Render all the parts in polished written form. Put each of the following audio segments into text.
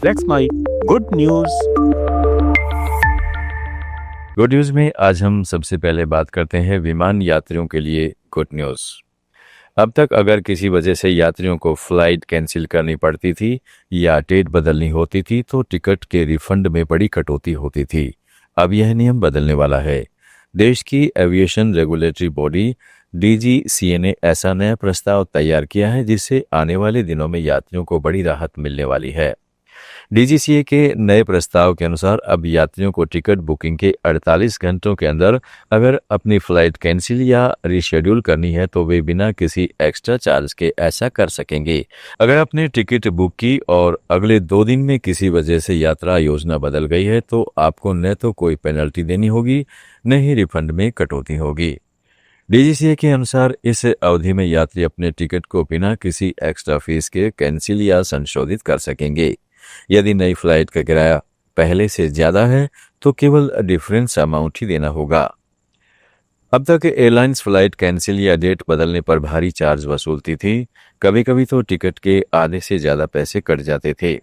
That's my good news. Good news में आज हम सबसे पहले बात करते हैं विमान यात्रियों के लिए गुड न्यूज़। अब तक अगर किसी वजह से यात्रियों को फ्लाइट कैंसिल करनी पड़ती थी या डेट बदलनी होती थी तो टिकट के रिफंड में बड़ी कटौती होती थी। अब यह नियम बदलने वाला है। देश की एविएशन रेगुलेटरी बॉडी डीजीसीए ने ऐसा नया प्रस्ताव तैयार किया है जिससे आने वाले दिनों में यात्रियों को बड़ी राहत मिलने वाली है। डीजीसीए के नए प्रस्ताव के अनुसार अब यात्रियों को टिकट बुकिंग के 48 घंटों के अंदर अगर अपनी फ्लाइट कैंसिल या रिशेड्यूल करनी है तो वे बिना किसी एक्स्ट्रा चार्ज के ऐसा कर सकेंगे। अगर आपने टिकट बुक की और अगले 2 दिन में किसी वजह से यात्रा योजना बदल गई है तो आपको न तो कोई पेनल्टी देनी होगी न ही रिफंड में कटौती होगी। डीजीसीए के अनुसार इस अवधि में यात्री अपने टिकट को बिना किसी एक्स्ट्रा फीस के कैंसिल या संशोधित कर सकेंगे। यदि नई फ्लाइट का किराया पहले से ज्यादा है तो केवल डिफरेंस अमाउंट ही देना होगा। अब तक एयरलाइंस फ्लाइट कैंसिल या डेट बदलने पर भारी चार्ज वसूलती थी। कभी कभी तो टिकट के आधे से ज्यादा पैसे कट जाते थे।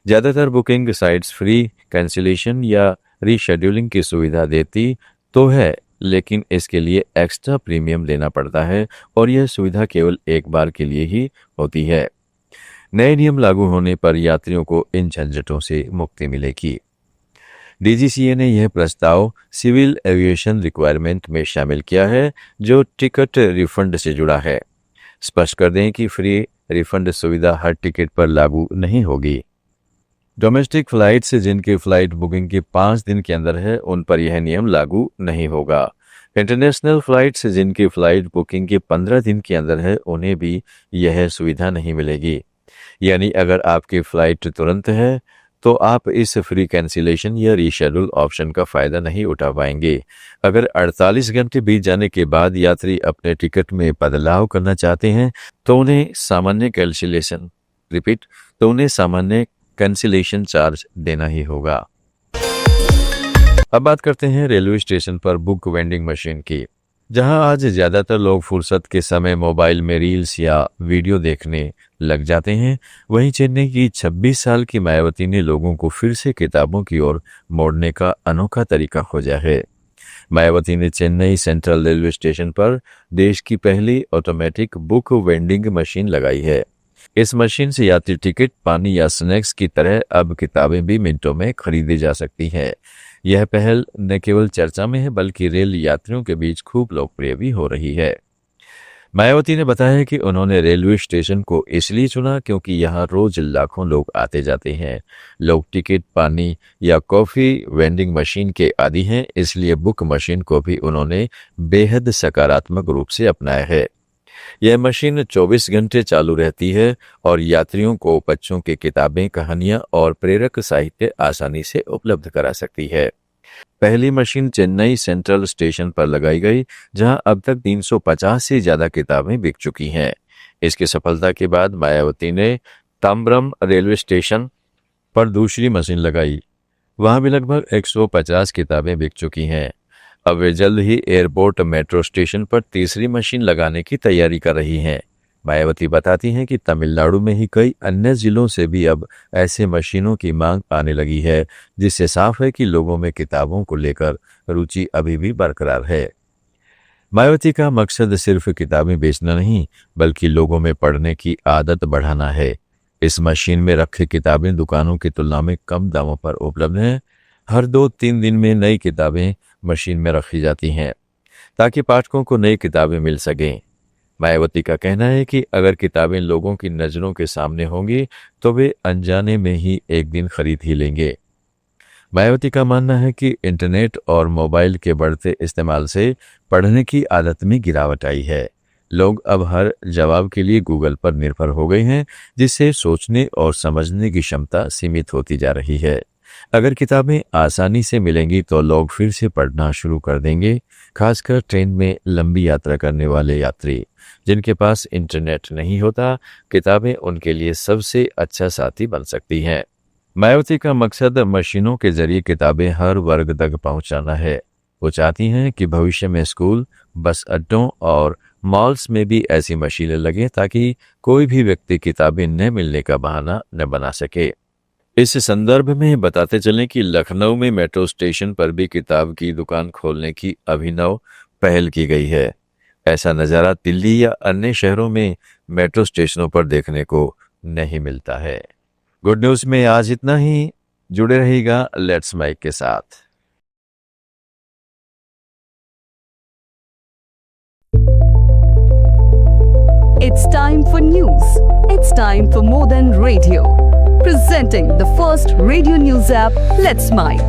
ज्यादातर बुकिंग साइट्स फ्री कैंसिलेशन या रीशेड्यूलिंग की सुविधा देती तो है, लेकिन इसके लिए एक्स्ट्रा प्रीमियम देना पड़ता है और यह सुविधा केवल एक बार के लिए ही होती है। नए नियम लागू होने पर यात्रियों को इन झंझटों से मुक्ति मिलेगी। डीजीसीए ने यह प्रस्ताव सिविल एविएशन रिक्वायरमेंट में शामिल किया है जो टिकट रिफंड से जुड़ा है। स्पष्ट कर दें कि फ्री रिफंड सुविधा हर टिकट पर लागू नहीं होगी। डोमेस्टिक फ्लाइट से जिनकी फ्लाइट बुकिंग के 5 दिन के अंदर है उन पर यह नियम लागू नहीं होगा। इंटरनेशनल फ्लाइट से जिनकी फ्लाइट बुकिंग के 15 दिन के अंदर है उन्हें भी यह सुविधा नहीं मिलेगी। यानी अगर आपकी फ्लाइट तुरंत है तो आप इस फ्री कैंसिलेशन या रीशेड्यूल ऑप्शन का फायदा नहीं उठा पाएंगे। अगर 48 घंटे बीत जाने के बाद यात्री अपने टिकट में बदलाव करना चाहते हैं तो उन्हें सामान्य कैंसिलेशन चार्ज देना ही होगा। अब बात करते हैं रेलवे स्टेशन पर बुक वेंडिंग मशीन की। जहां आज ज्यादातर लोग फुर्सत के समय मोबाइल में रील्स या वीडियो देखने लग जाते हैं, वहीं चेन्नई की 26 साल की मायावती ने लोगों को फिर से किताबों की ओर मोड़ने का अनोखा तरीका खोजा है। मायावती ने चेन्नई सेंट्रल रेलवे स्टेशन पर देश की पहली ऑटोमेटिक बुक वेंडिंग मशीन लगाई है। इस मशीन से यात्री टिकट, पानी या स्नैक्स की तरह अब किताबें भी मिनटों में खरीदी जा सकती हैं। यह पहल न केवल चर्चा में है बल्कि रेल यात्रियों के बीच खूब लोकप्रिय भी हो रही है। मायावती ने बताया कि उन्होंने रेलवे स्टेशन को इसलिए चुना क्योंकि यहाँ रोज लाखों लोग आते जाते हैं। लोग टिकट, पानी या कॉफी वेंडिंग मशीन के आदी हैं, इसलिए बुक मशीन को भी उन्होंने बेहद सकारात्मक रूप से अपनाया है। यह मशीन 24 घंटे चालू रहती है और यात्रियों को बच्चों की किताबें, कहानियां और प्रेरक साहित्य आसानी से उपलब्ध करा सकती है। पहली मशीन चेन्नई सेंट्रल स्टेशन पर लगाई गई, जहां अब तक 350 से ज्यादा किताबें बिक चुकी हैं। इसकी सफलता के बाद मायावती ने ताम्बरम रेलवे स्टेशन पर दूसरी मशीन लगाई। वहां भी लगभग 150 किताबें बिक चुकी हैं। अब वे जल्द ही एयरपोर्ट मेट्रो स्टेशन पर तीसरी मशीन लगाने की तैयारी कर रही हैं। मायावती बताती हैं कि तमिलनाडु में ही कई अन्य जिलों से भी अब ऐसे मशीनों की मांग आने लगी है, जिससे साफ है कि लोगों में किताबों को लेकर रुचि अभी भी बरकरार है। मायावती का मकसद सिर्फ किताबें बेचना नहीं बल्कि लोगों में पढ़ने की आदत बढ़ाना है। इस मशीन में रखी किताबें दुकानों की तुलना में कम दामों पर उपलब्ध हैं। हर 2-3 दिन में नई किताबें मशीन में रखी जाती हैं ताकि पाठकों को नई किताबें मिल सकें। मायावती का कहना है कि अगर किताबें लोगों की नजरों के सामने होंगी तो वे अनजाने में ही एक दिन खरीद ही लेंगे। मायावती का मानना है कि इंटरनेट और मोबाइल के बढ़ते इस्तेमाल से पढ़ने की आदत में गिरावट आई है। लोग अब हर जवाब के लिए गूगल पर निर्भर हो गए हैं, जिससे सोचने और समझने की क्षमता सीमित होती जा रही है। अगर किताबें आसानी से मिलेंगी तो लोग फिर से पढ़ना शुरू कर देंगे, खासकर ट्रेन में लंबी यात्रा करने वाले यात्री जिनके पास इंटरनेट नहीं होता। किताबें उनके लिए सबसे अच्छा साथी बन सकती हैं। मायावती का मकसद मशीनों के जरिए किताबें हर वर्ग तक पहुंचाना है। वो चाहती हैं कि भविष्य में स्कूल, बस अड्डों और मॉल्स में भी ऐसी मशीनें लगें ताकि कोई भी व्यक्ति किताबें न मिलने का बहाना न बना सके। इस संदर्भ में बताते चलें कि लखनऊ में मेट्रो स्टेशन पर भी किताब की दुकान खोलने की अभिनव पहल की गई है। ऐसा नज़ारा दिल्ली या अन्य शहरों में मेट्रो स्टेशनों पर देखने को नहीं मिलता है। गुड न्यूज़ में आज इतना ही। जुड़े रहिएगा लेट्स माइक के साथ। It's time for news. It's time for more than radio. Presenting the first radio news app, Let's Mike.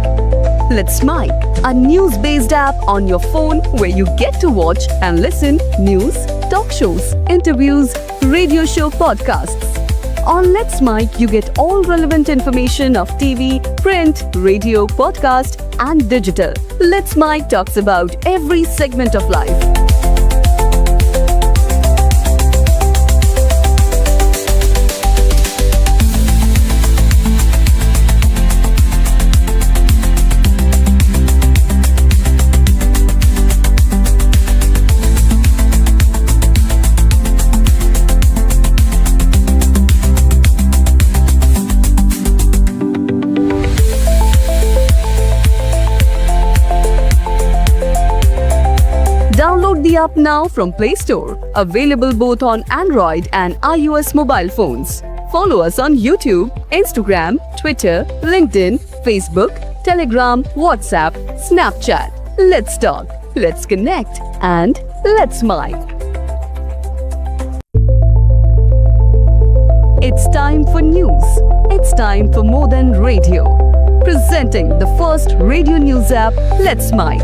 Let's Mike, a news-based app on your phone where you get to watch and listen news, talk shows, interviews, radio show podcasts. On Let's Mike, you get all relevant information of TV, print, radio, podcast, and digital. Let's Mike talks about every segment of life. Download the app now from Play Store. Available both on Android and iOS mobile phones. Follow us on YouTube, Instagram, Twitter, LinkedIn, Facebook, Telegram, WhatsApp, Snapchat. Let's talk, let's connect, and let's Mike. It's time for news. It's time for more than radio. Presenting the first radio news app, Let's Mike.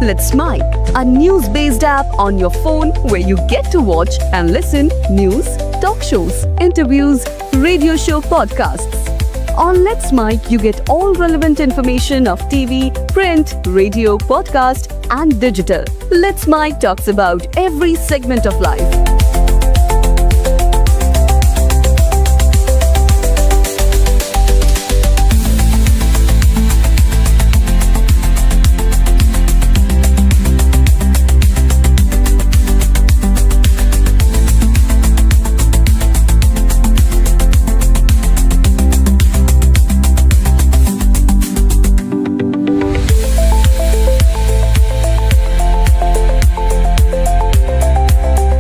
Let's Mike, a news-based app on your phone where you get to watch and listen news, talk shows, interviews, radio show podcasts. On Let's Mike, you get all relevant information of TV, print, radio, podcast, and digital. Let's Mike talks about every segment of life.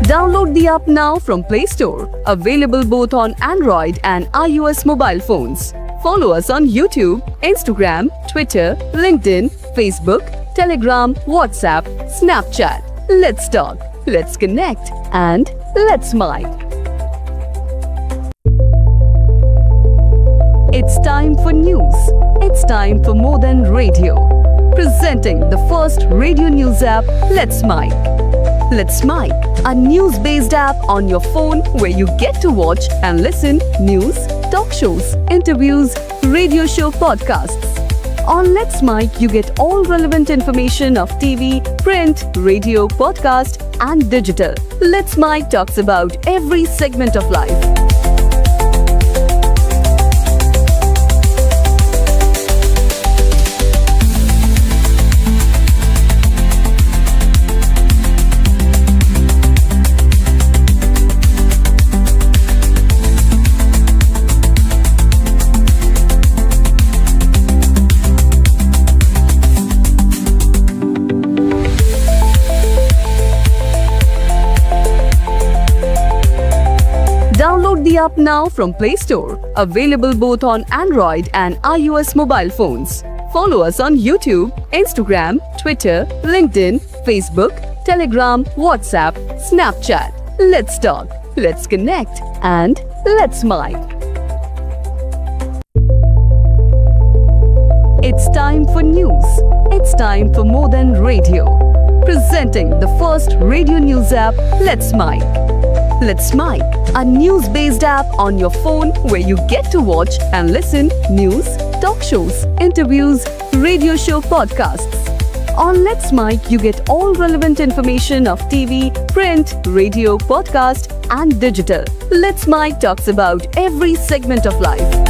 Download the app now from Play Store. Available both on Android and iOS mobile phones. Follow us on YouTube, Instagram, Twitter, LinkedIn, Facebook, Telegram, WhatsApp, Snapchat. Let's talk, let's connect, and let's Mike. It's time for news. It's time for more than radio. Presenting the first radio news app, Let's Mike. Let's Mike, a news-based app on your phone where you get to watch and listen news, talk shows, interviews, radio show podcasts. On Let's Mike, you get all relevant information of TV, print, radio, podcast, and digital. Let's Mike talks about every segment of life. Download the app now from Play Store. Available both on Android and iOS mobile phones. Follow us on YouTube, Instagram, Twitter, LinkedIn, Facebook, Telegram, WhatsApp, Snapchat. Let's talk, let's connect, and let's Mike. It's time for news. It's time for more than radio. Presenting the first radio news app, Let's Mike. Let's Mike, a news-based app on your phone where you get to watch and listen news, talk shows, interviews, radio show podcasts. On Let's Mike, you get all relevant information of TV, print, radio, podcast, and digital. Let's Mike talks about every segment of life.